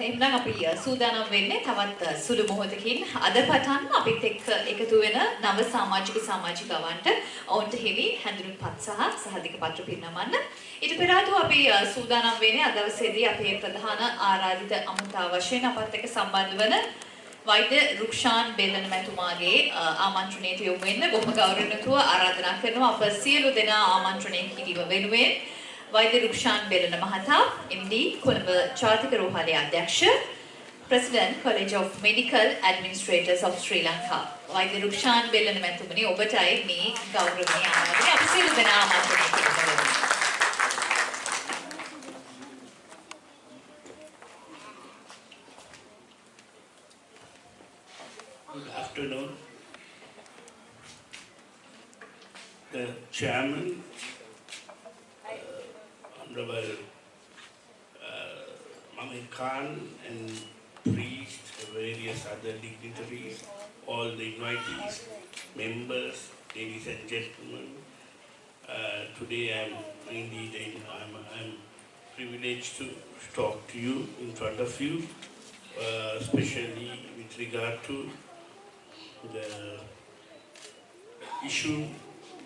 එහෙනම් අපි සූදානම් වෙන්නේ තවත් සුළු මොහොතකින් අද පටන් අපිත් එක්ක එකතු වෙන නව සමාජිකවන්ට ඔවුන්ට හිමි හැඳුනුම්පත් සහ සහතික පත්‍ර පිරිනමන්න. ඊට පෙර ආතුව අපි සූදානම් වෙන්නේ අද දවසේදී අපේ ප්‍රධාන ආරාධිත අමුතා වශයෙන් අපත් එක්ක සම්බන්ධ වන වෛද්‍ය රුක්ෂාන් බෙල්ලන මැතිතුමාගේ ආමන්ත්‍රණයට යොමු වෙන්න බොහොම ගෞරවණීයව ආරාධනා කරනවා අප සියලු දෙනා ආමන්ත්‍රණය කිරීම වෙනුවෙන්. वैद्य रुक्षान बेलन महता MD कोलंब जातिक रोहाले अध्यक्ष president college of medical administrators of Sri Lanka वैद्य रुक्षान बेलन मैथुमनी ඔබටයි මේ ගෞරවනීය ආරාධනය අපි සියලු දෙනා ආමන්ත්‍රණය කරනවා. Good afternoon. The chairman, Honorable Mamir Khan and priests, various other dignitaries, all the invitees, members, ladies and gentlemen. Today I'm privileged to talk to you in front of you, especially with regard to the issue,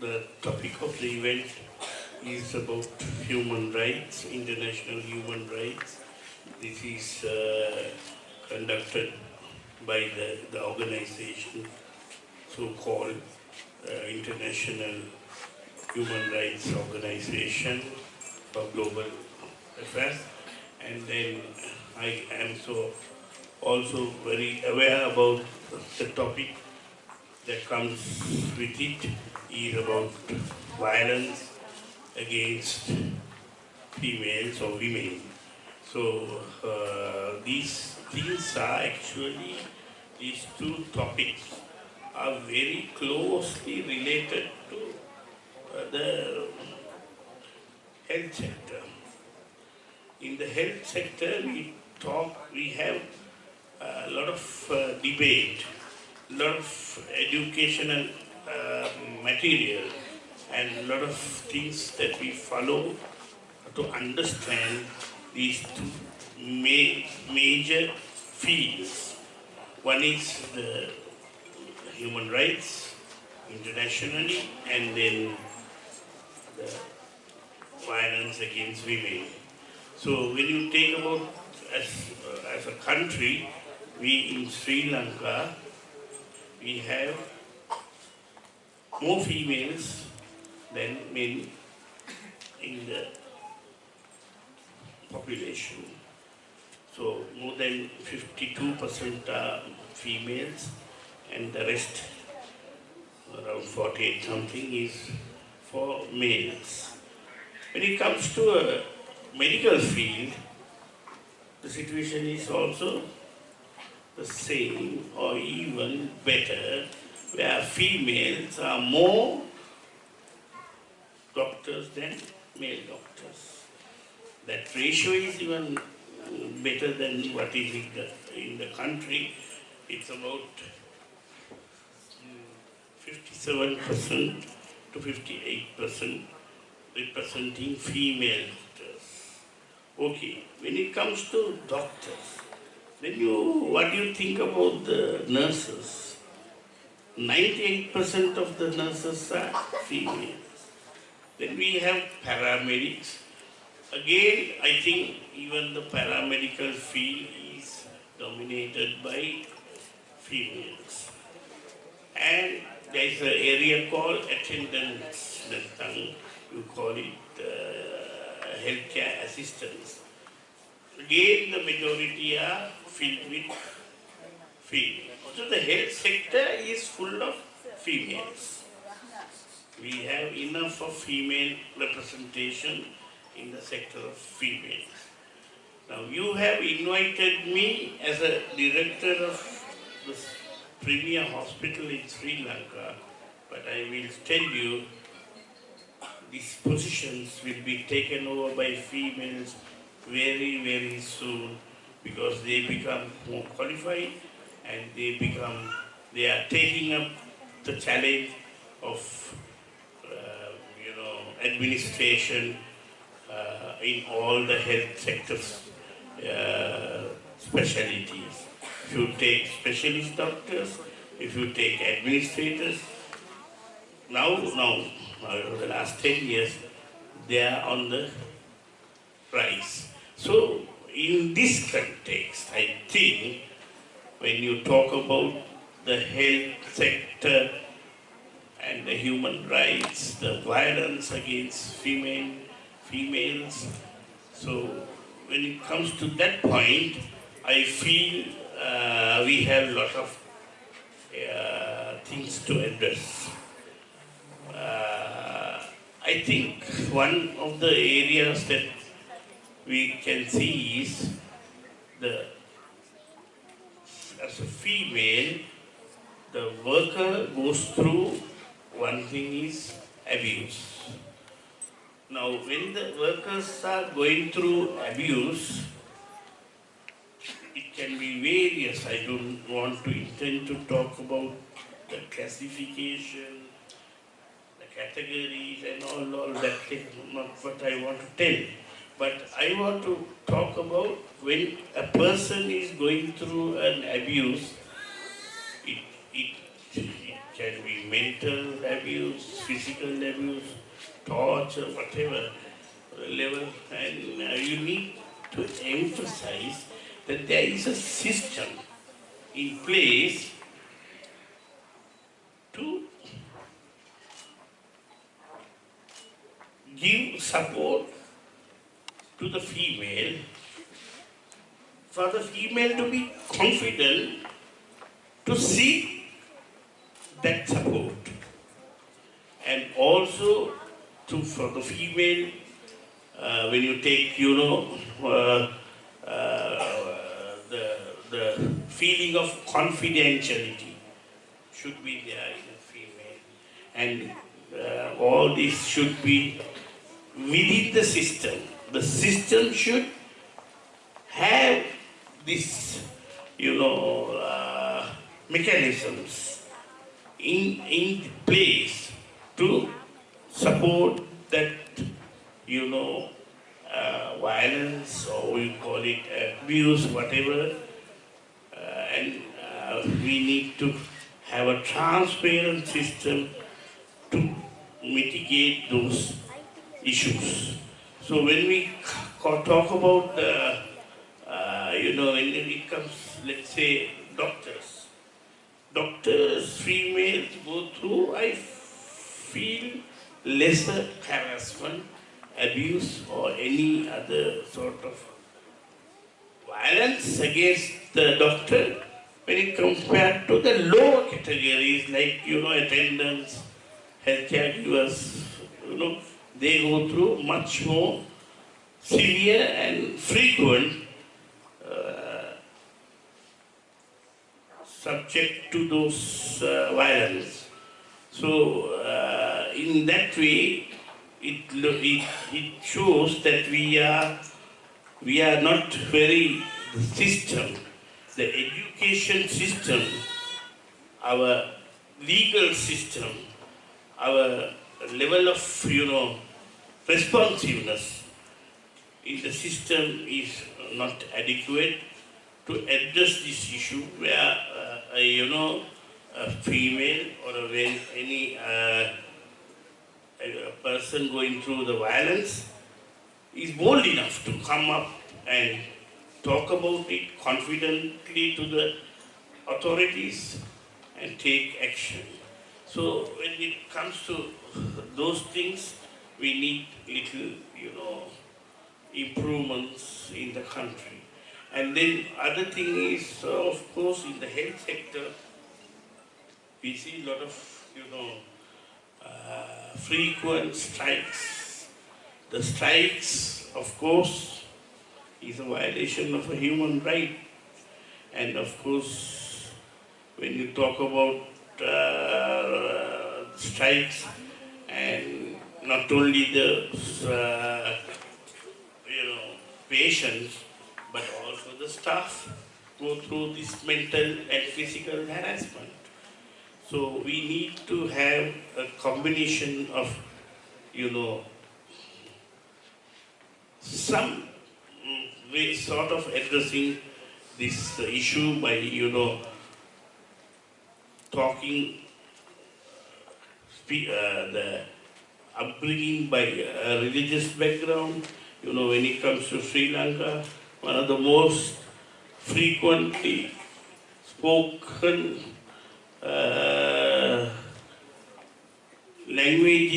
the topic of the event is about human rights, international human rights. This is conducted by the organization so-called International Human Rights Organization for Global Affairs. And then I am also very aware about the topic that comes with it is about violence against females or women. So these things are actually, these two topics are very closely related to the health sector. In the health sector, we have a lot of debate, a lot of educational material, and a lot of things that we follow to understand these two major fields. One is the human rights internationally, and then the violence against women. So when you take about as a country, we in Sri Lanka, we have more females than men in the population. So more than 52% are females, and the rest, around 48 something, is for males. When it comes to a medical field, the situation is also the same or even better, where females are more doctors than male doctors. That ratio is even better than what is in the country. It's about 57% to 58% representing female doctors. Okay, when it comes to doctors, what do you think about the nurses? 98% of the nurses are females. Then we have paramedics. Again, I think even the paramedical field is dominated by females. And there is an area called attendance, you call it healthcare assistants. Again, the majority are filled with females. So the health sector is full of females. We have enough of female representation in the sector of females. Now you have invited me as a director of this premier hospital in Sri Lanka, but I will tell you these positions will be taken over by females very, very soon, because they become more qualified and they are taking up the challenge of administration in all the health sectors. specialties. If you take specialist doctors, if you take administrators, now, over the last 10 years, they are on the rise. So, in this context, I think when you talk about the health sector and the human rights, the violence against females, so when it comes to that point, I feel we have a lot of things to address. I think one of the areas that we can see is the as a female, the worker goes through one thing is abuse. Now, when the workers are going through abuse, it can be various. I don't want to intend to talk about the classification, the categories and all that is not what I want to tell. But I want to talk about when a person is going through an abuse, it can be mental abuse, physical abuse, torture, whatever level, and you need to emphasize that there is a system in place to give support to the female, for the female to be confident to seek that support, and also for the female, when you take, the feeling of confidentiality should be there in a female, and all this should be within the system. The system should have this, mechanisms in place to support that, violence, or we call it abuse, whatever, and we need to have a transparent system to mitigate those issues. So when we talk about the, when it comes, let's say, doctors, females go through, I feel, lesser harassment, abuse, or any other sort of violence against the doctor when it compared to the lower categories like, attendants, healthcare givers, they go through much more severe and frequent subject to those violence. So in that way, it shows that we are not very, the system, the education system, our legal system, our level of responsiveness in the system is not adequate to address this issue where a female or any a person going through the violence is bold enough to come up and talk about it confidently to the authorities and take action. So when it comes to those things, we need little, improvements in the country. And then other thing is, of course, in the health sector, we see a lot of, frequent strikes. The strikes, of course, is a violation of a human right. And of course, when you talk about strikes, and not only the patients, but also the staff go through this mental and physical harassment. So we need to have a combination of, some way sort of addressing this issue by, talking the upbringing by religious background. When it comes to Sri Lanka, one of the most frequently spoken language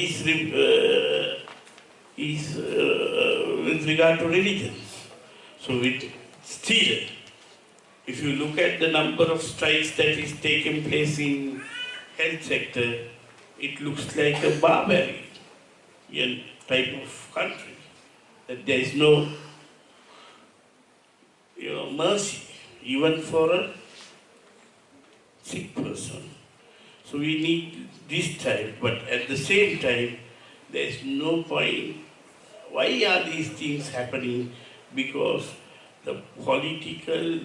is with regard to religions. So still, if you look at the number of strikes that is taking place in health sector, it looks like a barbarian type of country. That there is no, mercy even for a sick person. So we need this type, but at the same time, there is no point. Why are these things happening? Because the political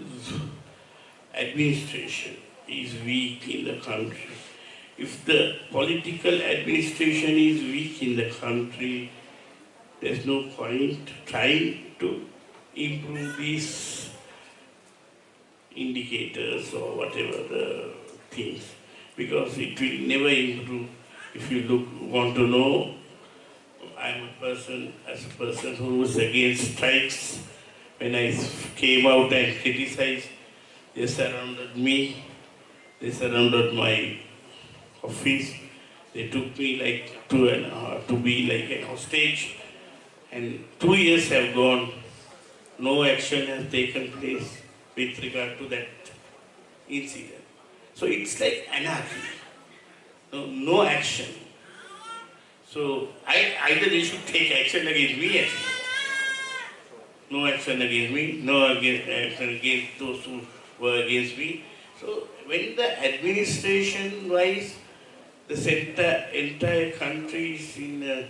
administration is weak in the country. If the political administration is weak in the country, there's no point trying to improve these indicators or whatever the things, because it will never improve. If you want to know, I'm a person who was against strikes. When I came out and criticized, they surrounded me, they surrounded my office, they took me like to be like a hostage, and 2 years have gone, no action has taken place with regard to that incident. So it's like anarchy, no action. So either they should take action against me, at least. No action against me, no action against those who were against me. So when the administration-wise, the entire country is in,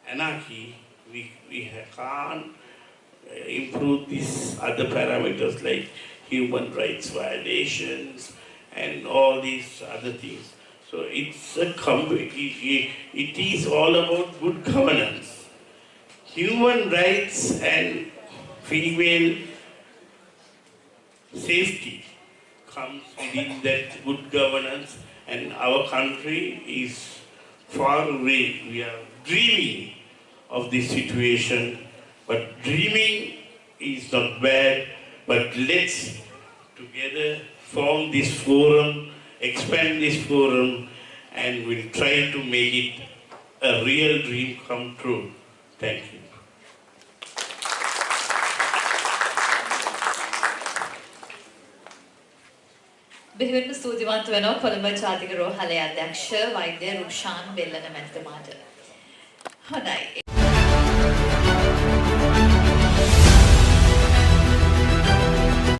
anarchy, we can't improve these other parameters like human rights violations and all these other things. So it is all about good governance. Human rights and female safety comes within that good governance, and our country is far away. We are dreaming of this situation, but dreaming is not bad, but let's together form this forum, expand this forum, and we'll try to make it a real dream come true. Thank you. බෙහෙවින්ම ස්තුතිවන්ත වෙනවා කොළඹ ජාතික රෝහලේ අධ්‍යක්ෂ වෛද්‍ය රුක්ෂාන් බෙල්ලන මැතිතුමාට. හොඳයි.